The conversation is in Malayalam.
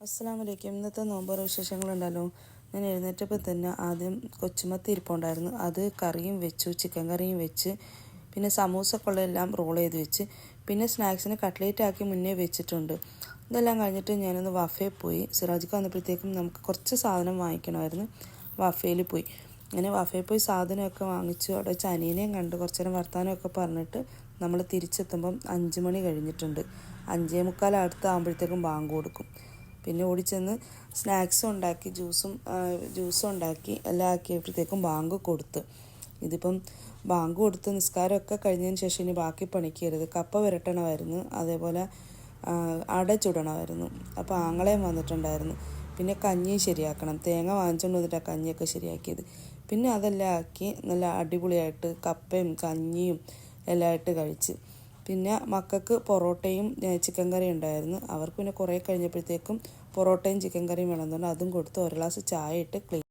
അസ്സലാമലൈക്കും. ഇന്നത്തെ നോമ്പ് വിശേഷങ്ങളുണ്ടല്ലോ. ഞാൻ എഴുന്നേറ്റപ്പോൾ തന്നെ ആദ്യം കൊച്ചുമത്തി ഇരിപ്പുണ്ടായിരുന്നു, അത് കറിയും വെച്ചു, ചിക്കൻ കറിയും വെച്ച്, പിന്നെ സമൂസക്കുള്ളതെല്ലാം റോൾ ചെയ്ത് വെച്ച്, പിന്നെ സ്നാക്സിന് കട്ട്ലേറ്റ് ആക്കി മുന്നേ വെച്ചിട്ടുണ്ട്. ഇതെല്ലാം കഴിഞ്ഞിട്ട് ഞാനൊന്ന് വഫയിൽ പോയി. സിറാജിക്ക് വന്നപ്പോഴത്തേക്കും നമുക്ക് കുറച്ച് സാധനം വാങ്ങിക്കണമായിരുന്നു. വഫയിൽ പോയി. അങ്ങനെ വഫയിൽ പോയി സാധനമൊക്കെ വാങ്ങിച്ചു. അവിടെ വെച്ച് അനിയനെയും കണ്ട് കുറച്ച് നേരം വർത്താനമൊക്കെ പറഞ്ഞിട്ട് നമ്മൾ തിരിച്ചെത്തുമ്പം 5 മണി കഴിഞ്ഞിട്ടുണ്ട്. 5:45 അടുത്താകുമ്പോഴത്തേക്കും ബാങ്ക് കൊടുക്കും. പിന്നെ ഓടിച്ചെന്ന് സ്നാക്സും ഉണ്ടാക്കി, ജ്യൂസും ഉണ്ടാക്കി എല്ലാം ആക്കിയപ്പോഴത്തേക്കും ബാങ്ക് കൊടുത്ത്. ഇതിപ്പം ബാങ്ക് കൊടുത്ത് നിസ്കാരമൊക്കെ കഴിഞ്ഞതിന് ശേഷം ഇനി ബാക്കി പണിക്കരുത്. കപ്പ വരട്ടണമായിരുന്നു, അതേപോലെ അട ചുടണമായിരുന്നു. അപ്പോൾ ആങ്ങളെയും വന്നിട്ടുണ്ടായിരുന്നു. പിന്നെ കഞ്ഞി ശരിയാക്കണം, തേങ്ങ വാങ്ങിച്ചുകൊണ്ട് വന്നിട്ടാണ് കഞ്ഞിയൊക്കെ ശരിയാക്കിയത്. പിന്നെ അതെല്ലാം ആക്കി നല്ല അടിപൊളിയായിട്ട് കപ്പയും കഞ്ഞിയും എല്ലാം ആയിട്ട് കഴിച്ച്. പിന്നെ മക്കൾക്ക് പൊറോട്ടയും ചിക്കൻ കറിയും ഉണ്ടായിരുന്നു. അവർക്ക് പിന്നെ കുറേ കഴിഞ്ഞപ്പോഴത്തേക്കും പൊറോട്ടയും ചിക്കൻ കറിയും വേണമെന്നുണ്ട്, അതും കൊടുത്ത് ഒരു ഗ്ലാസ് ചായ ഇട്ട് ക്ലീൻ